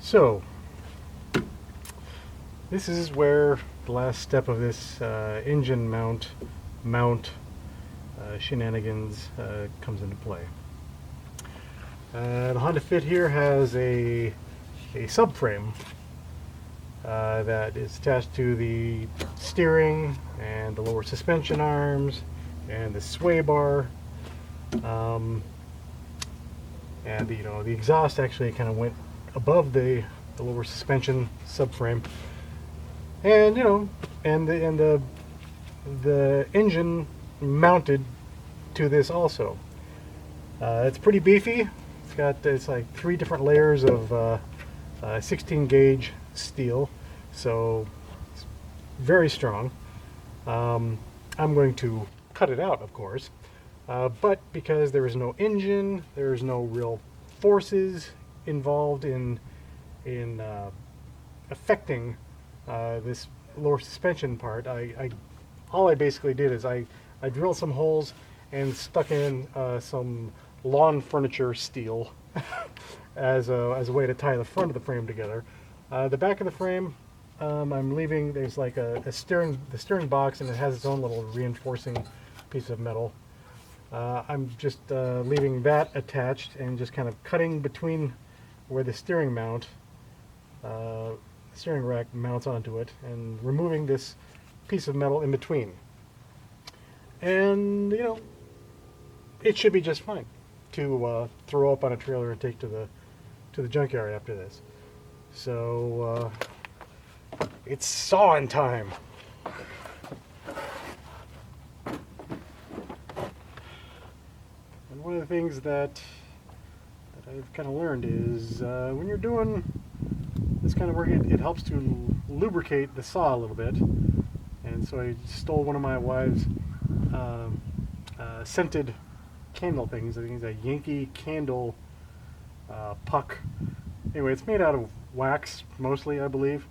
So, this is where the last step of this engine mount shenanigans comes into play. The Honda Fit here has a subframe that is attached to the steering and the lower suspension arms and the sway bar. And the exhaust actually kind of went above the lower suspension subframe, and the engine mounted to this also. It's pretty beefy. It's like 3 different layers of 16 gauge steel, so it's very strong. I'm going to cut it out, of course, but because there is no engine, there is no real forces involved in affecting this lower suspension part. All I basically did is I drilled some holes and stuck in some lawn furniture steel as a way to tie the front of the frame together. The back of the frame, I'm leaving. There's like the steering box, and it has its own little reinforcing piece of metal. I'm just leaving that attached and just kind of cutting between where the steering rack mounts onto it, and removing this piece of metal in between. And it should be just fine to throw up on a trailer and take to the junkyard after this. So it's sawing time. And one of the things that I've kind of learned is when you're doing this kind of work, it helps to lubricate the saw a little bit. And so I stole one of my wife's scented candle things. I think it's a Yankee Candle puck. Anyway, it's made out of wax mostly, I believe,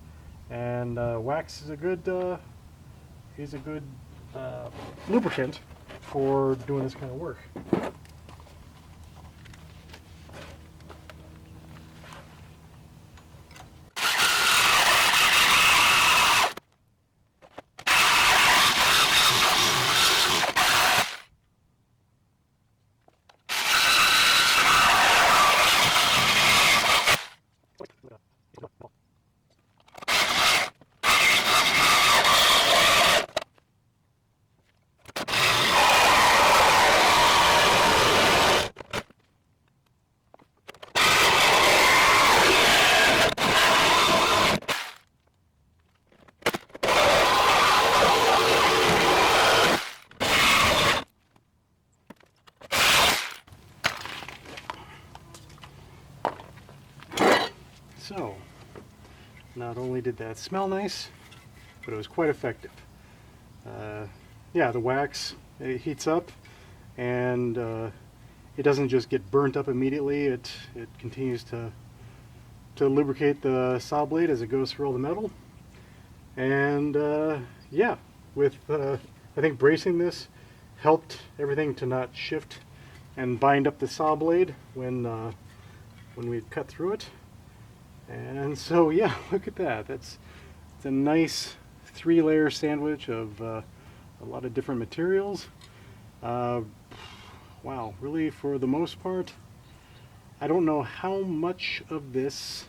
and wax is a good lubricant for doing this kind of work. So, not only did that smell nice, but it was quite effective. Yeah, the wax, it heats up, and it doesn't just get burnt up immediately. It continues to lubricate the saw blade as it goes through all the metal. And yeah, with I think bracing this helped everything to not shift and bind up the saw blade when we cut through it. And so yeah, look at that. It's a nice 3-layer sandwich of a lot of different materials. Wow, really, for the most part, I don't know how much of this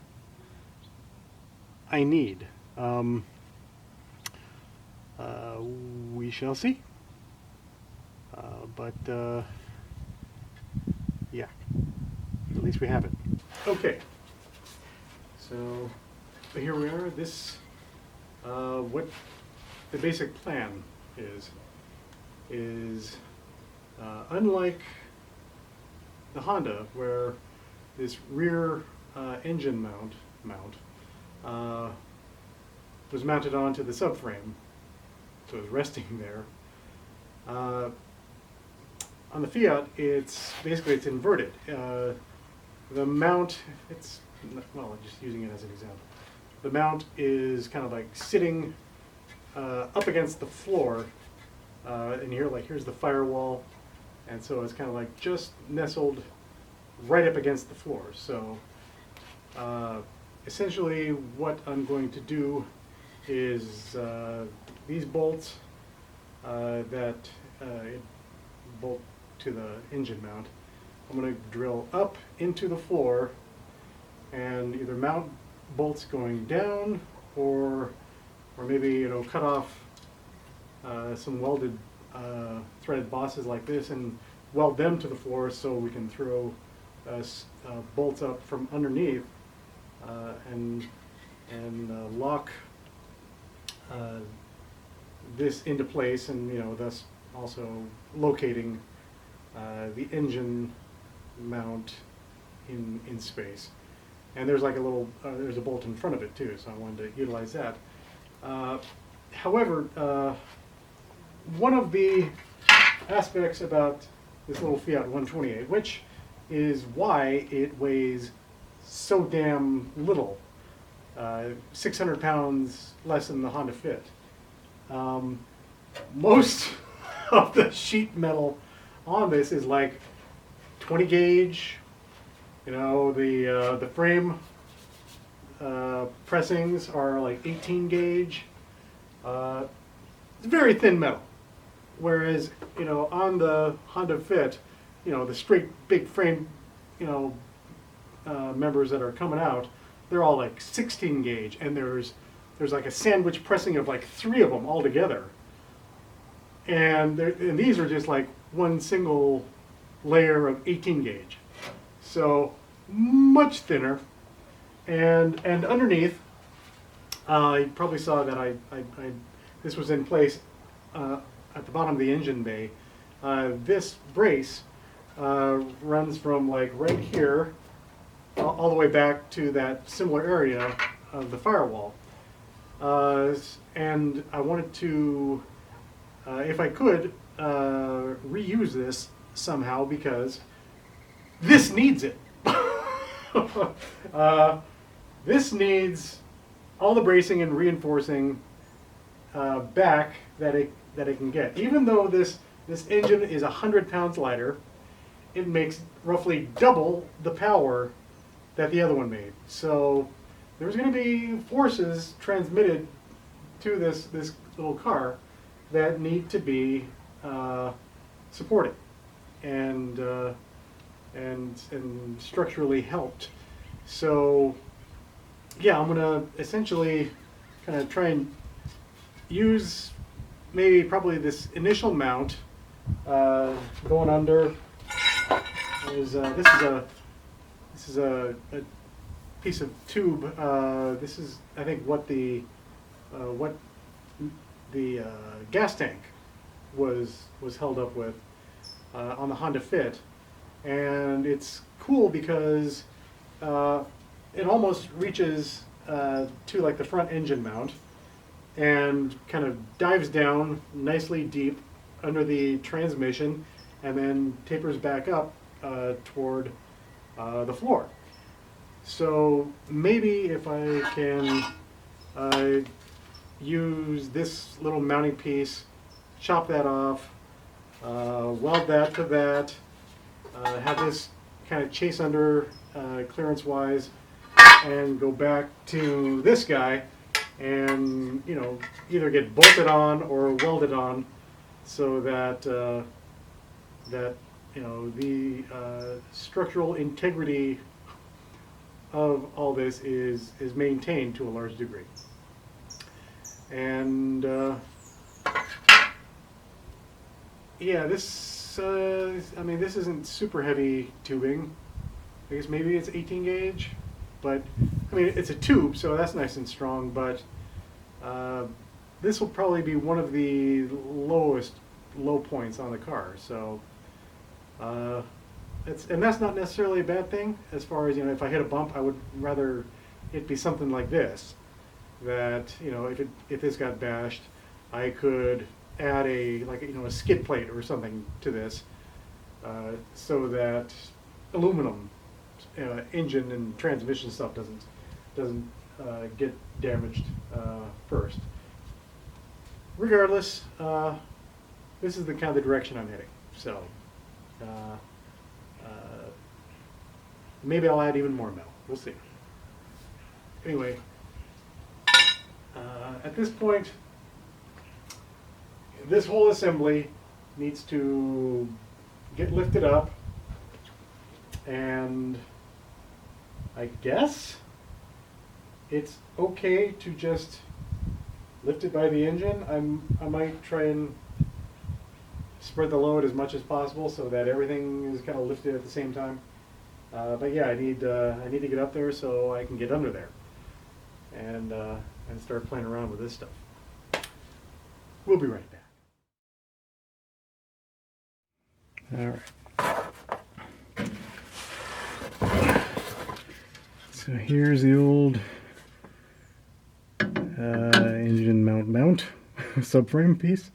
I need. We shall see. But yeah, at least we have it. Okay. So here we are. This, what the basic plan is unlike the Honda, where this rear engine mount was mounted onto the subframe, so it was resting there. On the Fiat, it's inverted. The mount, I'm just using it as an example. The mount is kind of like sitting up against the floor, and here's the firewall, and so it's kind of like just nestled right up against the floor. So essentially what I'm going to do is these bolts that bolt to the engine mount, I'm going to drill up into the floor and either mount bolts going down or maybe cut off some welded threaded bosses like this and weld them to the floor so we can throw bolts up from underneath and lock this into place, and thus also locating the engine mount in space. And there's like a little there's a bolt in front of it too, so I wanted to utilize that. However, one of the aspects about this little Fiat 128, which is why it weighs so damn little, 600 pounds less than the Honda Fit. Most of the sheet metal on this is like 20 gauge. The frame pressings are like 18 gauge. It's very thin metal. Whereas, on the Honda Fit, the straight big frame, members that are coming out, they're all like 16 gauge, and there's like a sandwich pressing of like 3 of them all together. And these are just like one single layer of 18 gauge. So much thinner. And underneath, you probably saw that this was in place at the bottom of the engine bay. This brace runs from like right here all the way back to that similar area of the firewall. And I wanted to, if I could, reuse this somehow, because this needs it. This needs all the bracing and reinforcing back that it can get. Even though this engine is 100 pounds lighter, it makes roughly double the power that the other one made. So there's going to be forces transmitted to this little car that need to be supported and structurally helped. So yeah, I'm going to essentially kind of try and use probably this initial mount going under. This is a piece of tube. This is, I think, what the gas tank was held up with on the Honda Fit, and it's cool because it almost reaches to like the front engine mount and kind of dives down nicely deep under the transmission and then tapers back up toward the floor. So maybe if I can use this little mounting piece, chop that off, weld that to that, have this kind of chase under clearance wise, and go back to this guy and either get bolted on or welded on so that the structural integrity of all this is maintained to a large degree. And yeah, this this isn't super heavy tubing. I guess maybe it's 18 gauge, but it's a tube, so that's nice and strong. But this will probably be one of the low points on the car. So that's not necessarily a bad thing. As far as if I hit a bump, I would rather it be something like this. That if this got bashed, I could add a skid plate or something to this, so that aluminum engine and transmission stuff doesn't get damaged first. Regardless, this is the kind of the direction I'm heading. So maybe I'll add even more metal. We'll see. anyway, at this point, this whole assembly needs to get lifted up, and I guess it's okay to just lift it by the engine. I might try and spread the load as much as possible so that everything is kind of lifted at the same time. But yeah, I need to get up there so I can get under there and start playing around with this stuff. We'll be right back. All right. So here's the old engine mount subframe piece.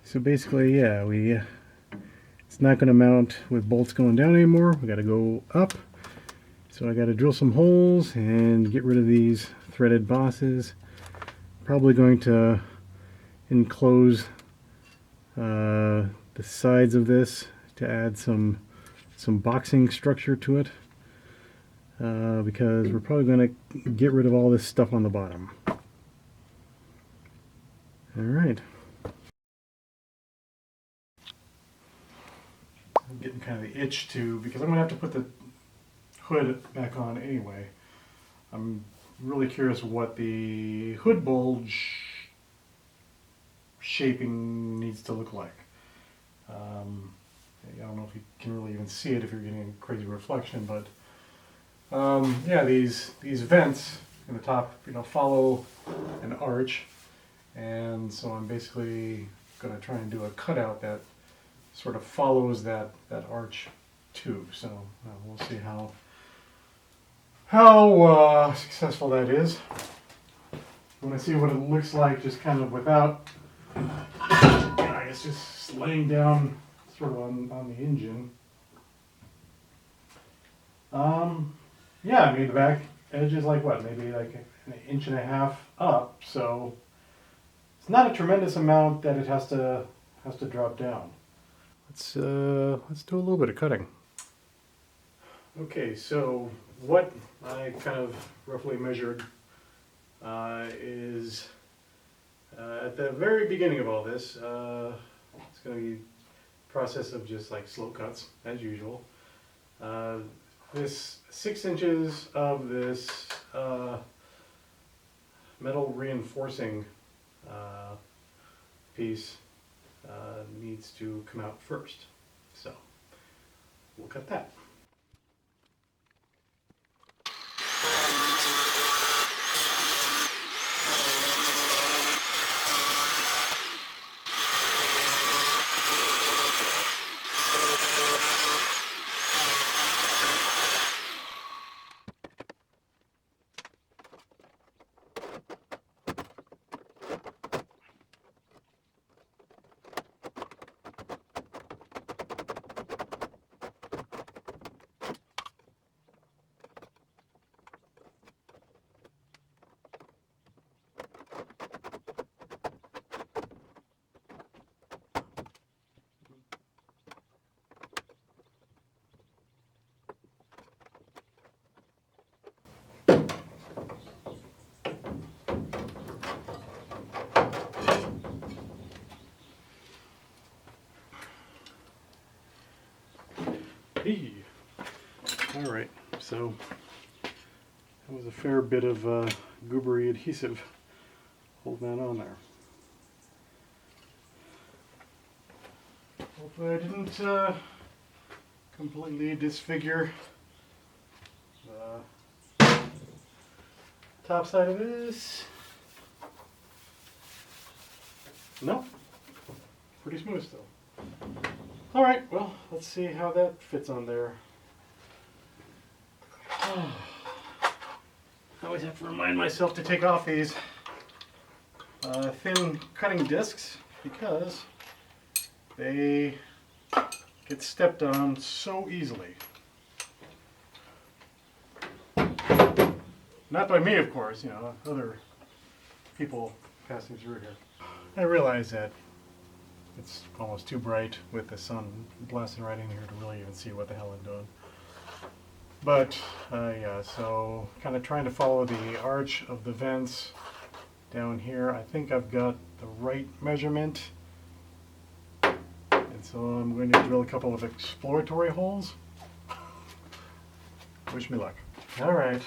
So basically, yeah, it's not going to mount with bolts going down anymore. We got to go up. So I got to drill some holes and get rid of these threaded bosses. Probably going to enclose the sides of this to add some boxing structure to it, because we're probably going to get rid of all this stuff on the bottom. All right. I'm getting kind of the itch to, because I'm going to have to put the hood back on anyway. I'm really curious what the hood bulge shaping needs to look like. I don't know if you can really even see it if you're getting a crazy reflection, but yeah, these vents in the top, follow an arch, and so I'm basically going to try and do a cutout that sort of follows that arch too. So we'll see how successful that is. I want to see what it looks like just kind of without, I guess, just laying down sort of on the engine. Yeah, I mean, the back edge is like what, maybe like an inch and a half up, so it's not a tremendous amount that it has to drop down. Let's do a little bit of cutting. Okay, so what I kind of roughly measured is at the very beginning of all this, it's going to be a process of just like slow cuts as usual. This 6 inches of this metal reinforcing piece needs to come out first, so we'll cut that. Alright, so that was a fair bit of goobery adhesive holding that on there. Hopefully I didn't completely disfigure the top side of this. No, pretty smooth still. Alright, well, let's see how that fits on there. I always have to remind myself to take off these thin cutting discs because they get stepped on so easily. Not by me, of course, other people passing through here. I realize that it's almost too bright with the sun blasting right in here to really even see what the hell I'm doing. But yeah, so kind of trying to follow the arch of the vents down here. I think I've got the right measurement. And so I'm going to drill a couple of exploratory holes. Wish me luck. All right.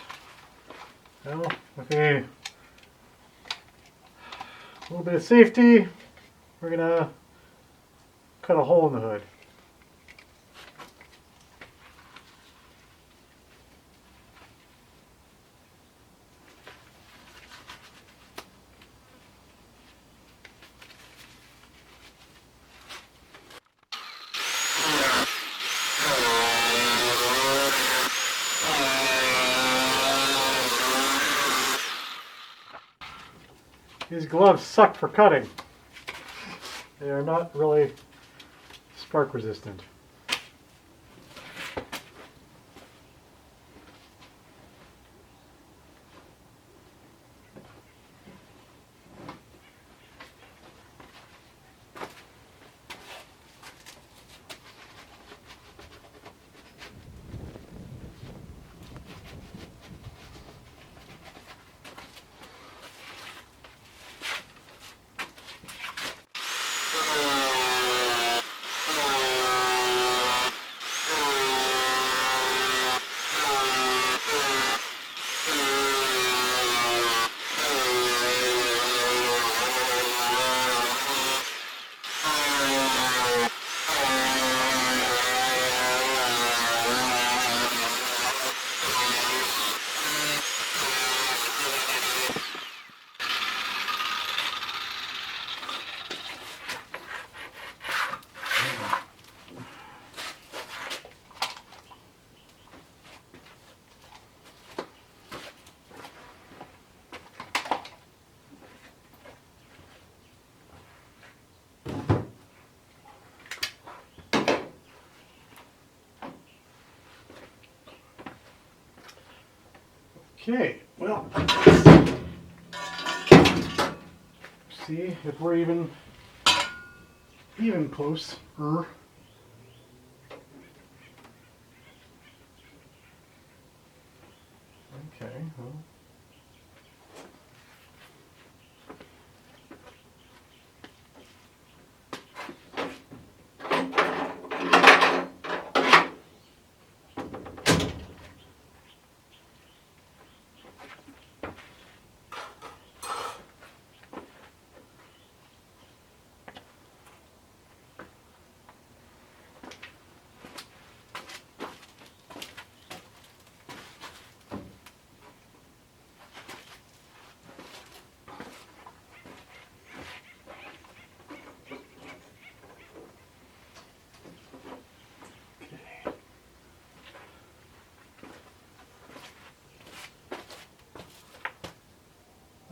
Well, okay. A little bit of safety. We're gonna cut a hole in the hood. These gloves suck for cutting. They are not really spark resistant. Okay, well, see if we're even close. Okay, well.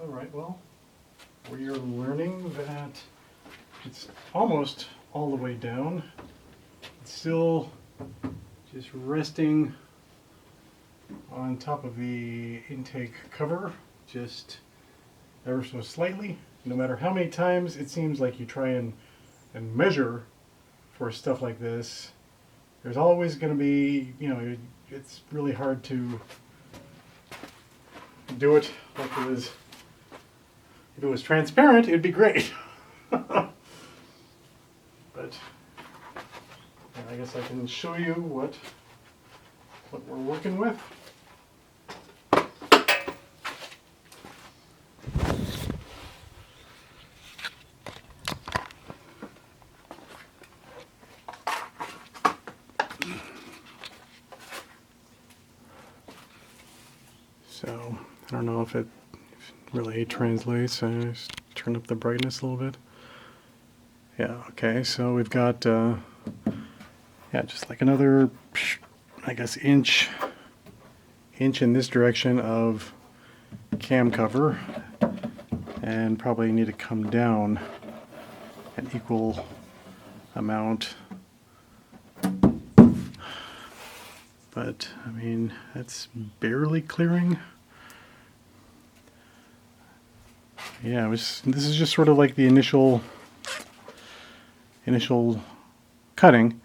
All right, well, we are learning that it's almost all the way down. It's still just resting on top of the intake cover, just ever so slightly. No matter how many times it seems like you try and measure for stuff like this, there's always going to be, you know, it's really hard to do it like it was. If it was transparent, it'd be great. But I guess I can show you what we're working with. So I don't know if it really translates. I just turn up the brightness a little bit. Yeah, okay, so we've got yeah, just like another, I guess, inch in this direction of cam cover, and probably need to come down an equal amount. But I mean, that's barely clearing. Yeah, this is just sort of like the initial cutting,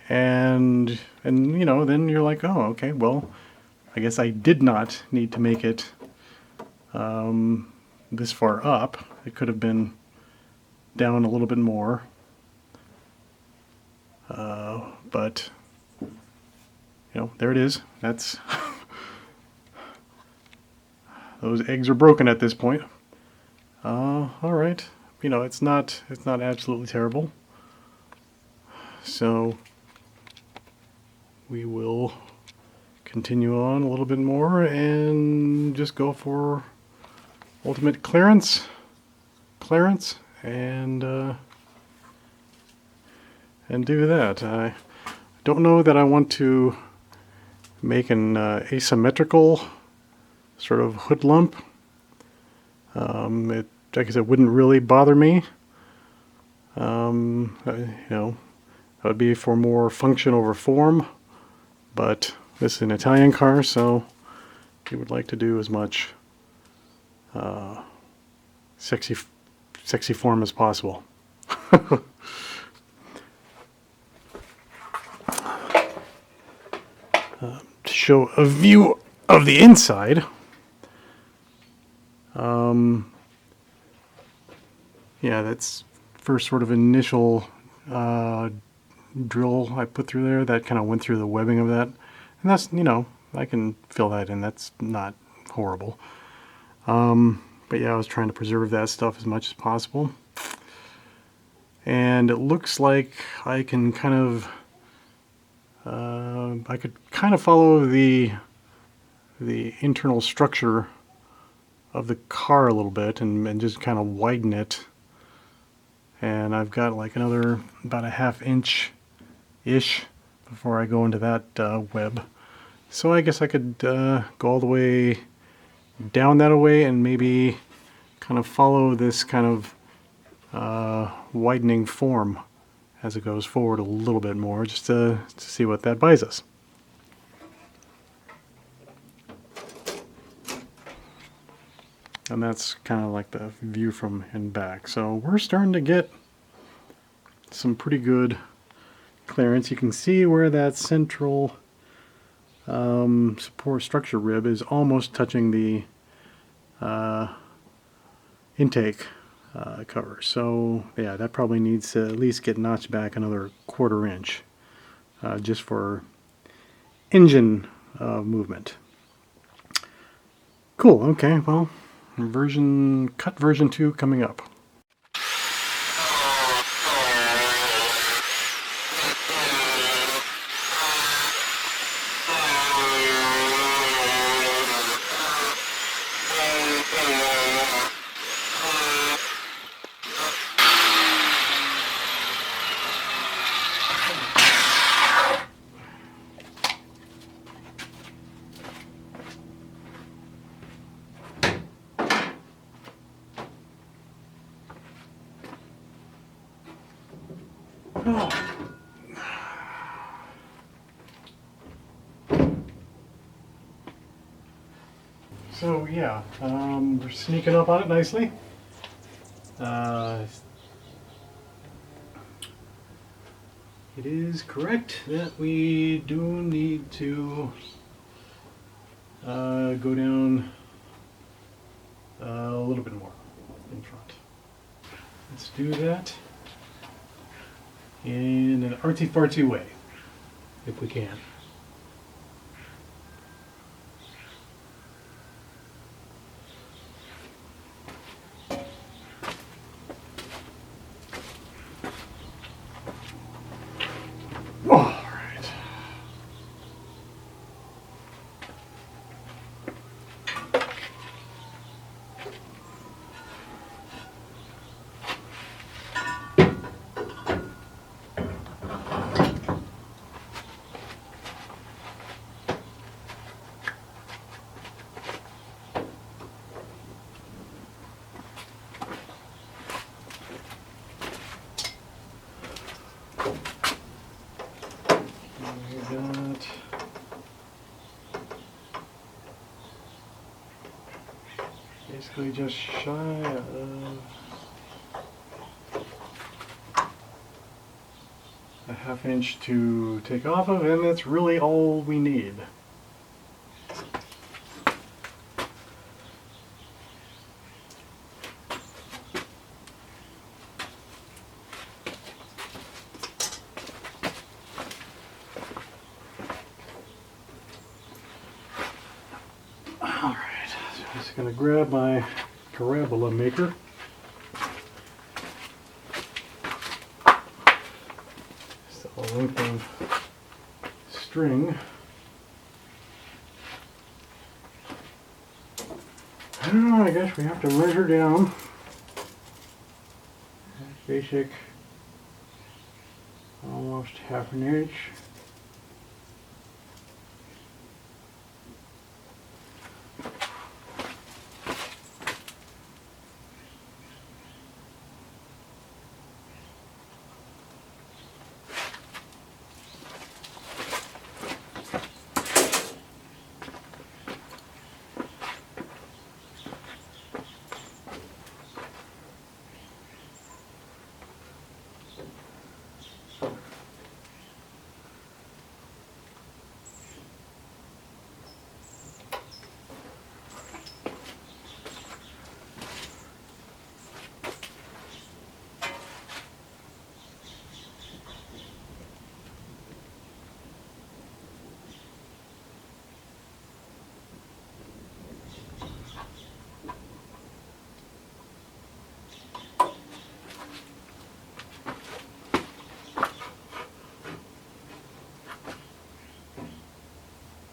and you know, then you're like, oh, okay, well, I guess I did not need to make it this far up. It could have been down a little bit more, but you know, there it is. That's those eggs are broken at this point. All right, you know, it's not absolutely terrible. So we will continue on a little bit more and just go for ultimate clearance, and do that. I don't know that I want to make an asymmetrical sort of hood lump. It, like I said, wouldn't really bother me. You know, that would be for more function over form, but this is an Italian car, so we would like to do as much sexy form as possible. To show a view of the inside, yeah, that's first sort of initial drill I put through there. That kind of went through the webbing of that, and that's, you know, I can fill that in. That's not horrible. But yeah, I was trying to preserve that stuff as much as possible. And it looks like I can kind of, I could kind of follow the internal structure of the car a little bit and just kind of widen it. And I've got like another about a ½ inch-ish before I go into that web. So I guess I could go all the way down that way and maybe kind of follow this kind of widening form as it goes forward a little bit more, just to see what that buys us. And that's kind of like the view from in back. So we're starting to get some pretty good clearance. You can see where that central support structure rib is almost touching the intake cover. So yeah, that probably needs to at least get notched back another ½ inch just for engine movement. Cool. Okay, well, version 2 coming up. So yeah, we're sneaking up on it nicely. It is correct that we do need to go down a little bit more in front. Let's do that in an artsy-fartsy way, if we can. Basically just shy of a 1/2 inch to take off of, and that's really all we need. Alright, so I'm just going to grab my parabola maker. Just a length of string. I don't know, I guess we have to measure down. Basic, almost 1/2 inch.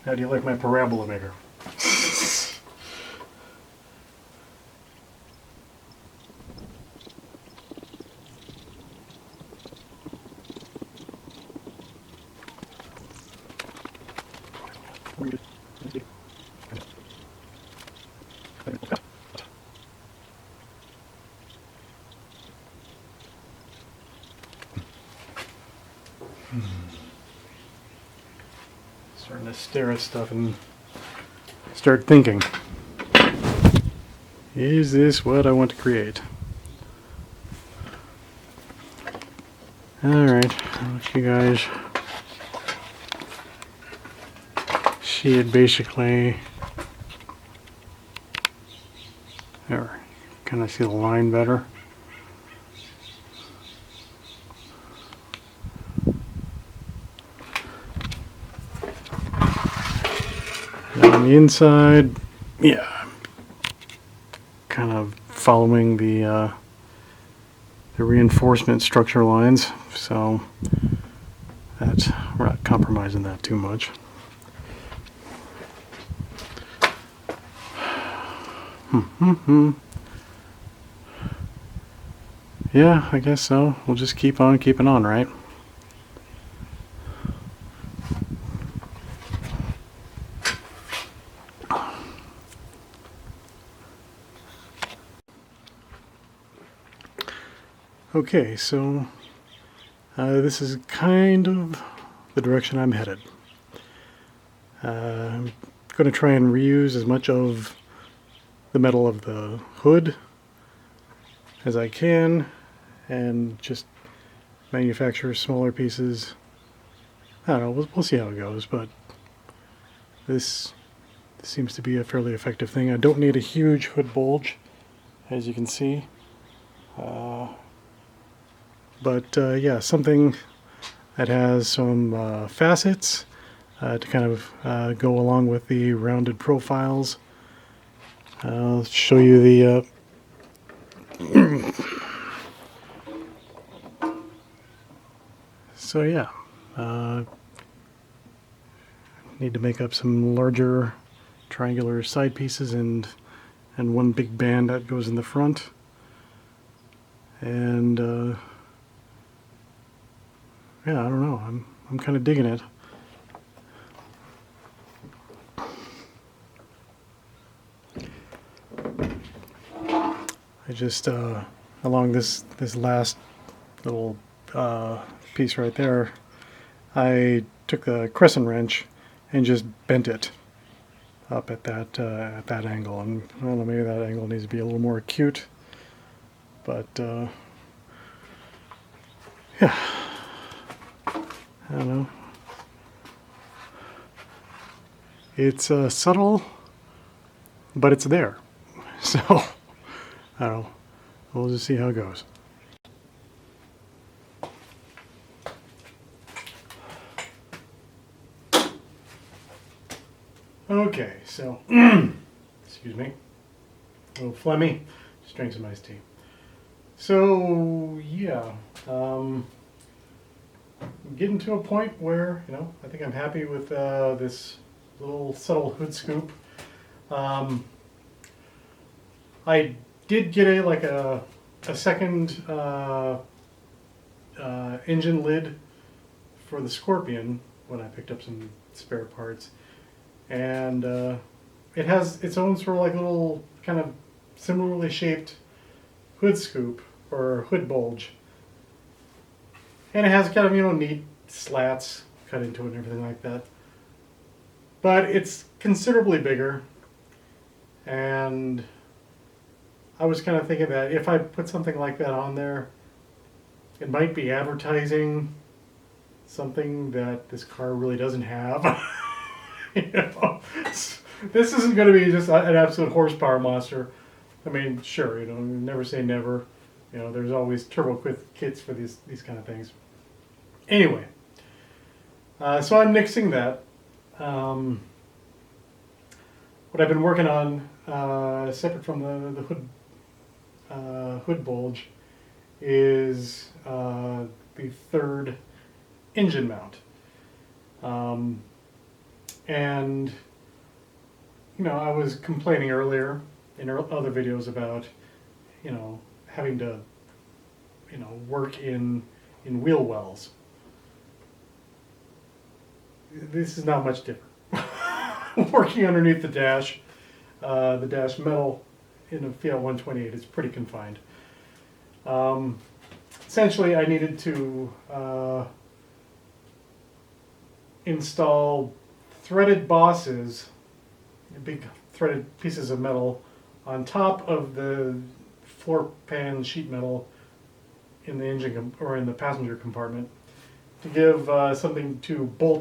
How do you like my parabola maker? Starting to stare at stuff and start thinking, is this what I want to create? Alright, I'll let you guys see it basically. There, kind of see the line better. On the inside, yeah, kind of following the reinforcement structure lines, so that's, we're not compromising that too much. Yeah, I guess so. We'll just keep on keeping on, right? Okay, so this is kind of the direction I'm headed. I'm going to try and reuse as much of the metal of the hood as I can, and just manufacture smaller pieces. I don't know, we'll see how it goes, but this seems to be a fairly effective thing. I don't need a huge hood bulge, as you can see. But yeah, something that has some facets to kind of go along with the rounded profiles. I'll show you the so yeah, need to make up some larger triangular side pieces and one big band that goes in the front, and yeah, I don't know, I'm kind of digging it. I just along this last little piece right there, I took the crescent wrench and just bent it up at that angle, and I don't know, maybe that angle needs to be a little more acute, but yeah. I don't know. It's subtle, but it's there. So, I don't know. We'll just see how it goes. Okay, so, excuse me, a little phlegmy, just drank some iced tea. So, yeah, getting to a point where, you know, I think I'm happy with this little subtle hood scoop. I did get a second engine lid for the Scorpion when I picked up some spare parts, and it has its own sort of like little kind of similarly shaped hood scoop or hood bulge, and it has kind of, you know, neat slats cut into it and everything like that. But it's considerably bigger, and I was kind of thinking that if I put something like that on there, it might be advertising something that this car really doesn't have. You know, this isn't going to be just an absolute horsepower monster. I mean, sure, you know, never say never. You know, there's always turbo kits for these kind of things. Anyway, so I'm nixing that. What I've been working on, separate from the hood bulge, is the third engine mount. And, you know, I was complaining earlier in other videos about, you know, having to, you know, work in wheel wells. This is not much different. Working underneath the dash metal in a Fiat 128 is pretty confined. Essentially, I needed to install threaded bosses, big threaded pieces of metal, on top of the floor pan sheet metal in the engine or in the passenger compartment, to give something to bolt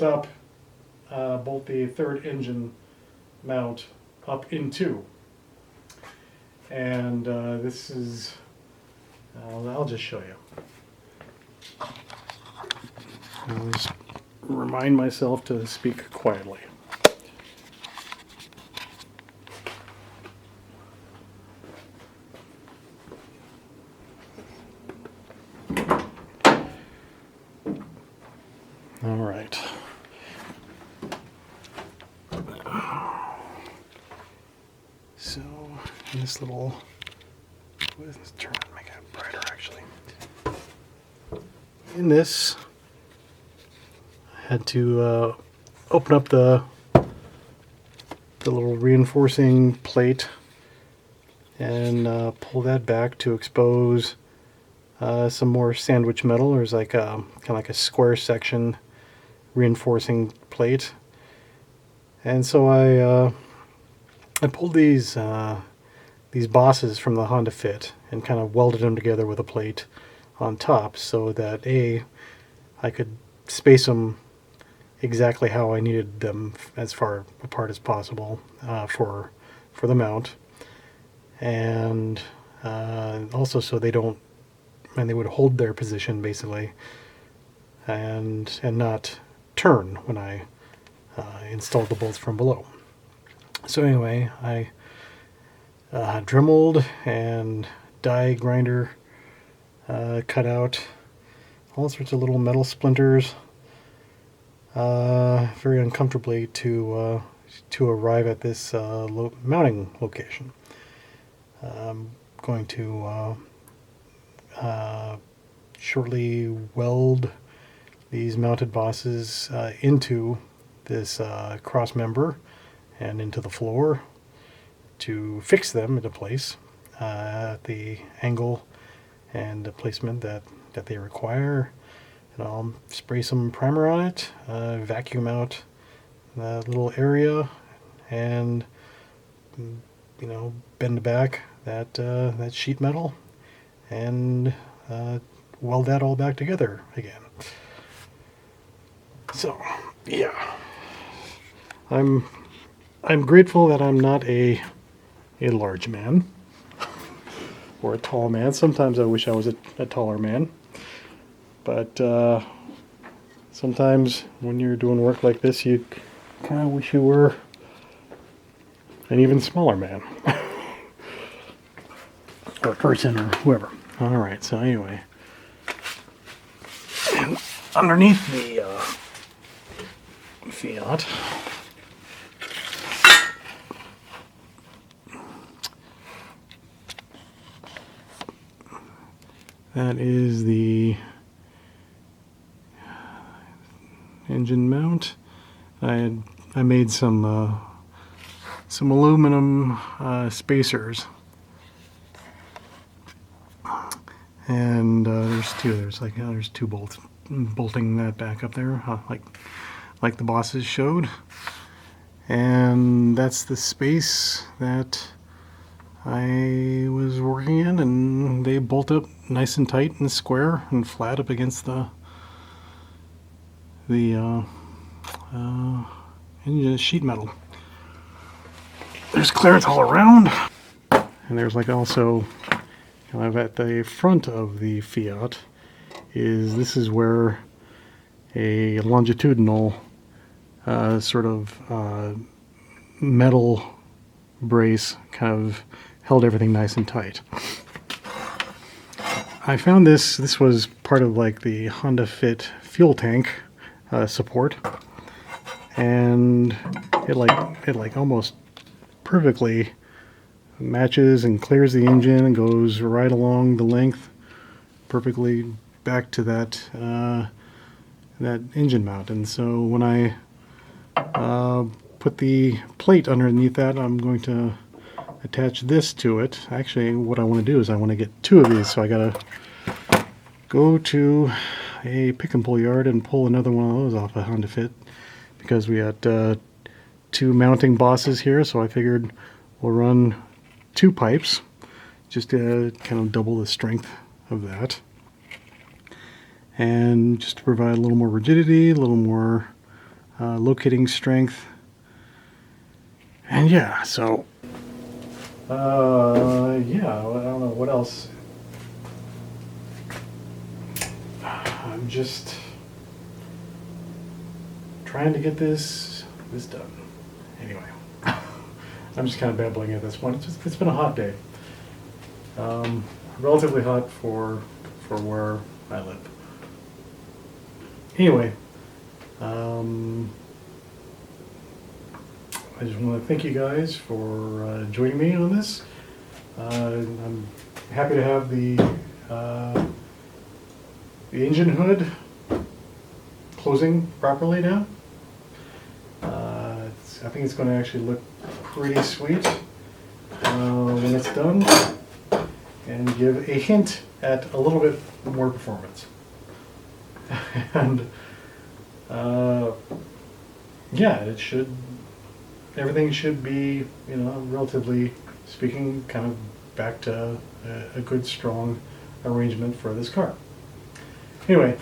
the third engine mount up into. And this is, I'll just show you. I'll just remind myself to speak quietly. All right. So, in this little, let's turn it, make it brighter actually. In this, I had to open up the little reinforcing plate and pull that back to expose some more sandwich metal. There's like kind of like a square section reinforcing plate, and so I pulled these bosses from the Honda Fit and kind of welded them together with a plate on top, so that I could space them exactly how I needed them, as far apart as possible, for the mount, and also so they would hold their position basically, and not turn when I installed the bolts from below. So anyway, I dremeled and die grinder cut out all sorts of little metal splinters, very uncomfortably to arrive at this mounting location. I'm going to shortly weld these mounted bosses into this cross member and into the floor to fix them into place at the angle and the placement that they require. And I'll spray some primer on it, vacuum out that little area, and bend back that sheet metal and weld that all back together again. So, yeah, I'm grateful that I'm not a large man or a tall man. Sometimes I wish I was a taller man, but sometimes when you're doing work like this, you kind of wish you were an even smaller man or person or whoever. All right, so anyway, and underneath the Fiat, that is the engine mount. I made some aluminum spacers, and there's two. There's two bolts bolting that back up there, like the bosses showed. And that's the space that I was working in, and they bolt up nice and tight and square and flat up against the engine sheet metal. There's clearance all around, and there's like also kind of at the front of the Fiat this is where a longitudinal sort of metal brace kind of held everything nice and tight. I found this was part of like the Honda Fit fuel tank support, and it like almost perfectly matches and clears the engine and goes right along the length perfectly back to that that engine mount. And so when I put the plate underneath that, I'm going to attach this to it. Actually, what I want to do is I want to get two of these, so I gotta go to a pick and pull yard and pull another one of those off a Honda Fit, because we got two mounting bosses here, so I figured we'll run two pipes just to kind of double the strength of that, and just to provide a little more rigidity, a little more locating strength. And yeah, so yeah, I don't know what else. I'm just trying to get this done. Anyway, I'm just kind of babbling at this point. It's been a hot day. Relatively hot for where I live. Anyway, I just want to thank you guys for joining me on this. I'm happy to have the engine hood closing properly now. I think it's going to actually look pretty sweet when it's done, and give a hint at a little bit more performance. And yeah, everything should be, you know, relatively speaking, kind of back to a good, strong arrangement for this car. Anyway,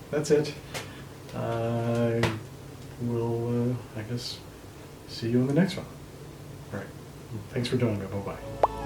that's it. I will, I guess, see you in the next one. All right. Thanks for joining me. Bye-bye.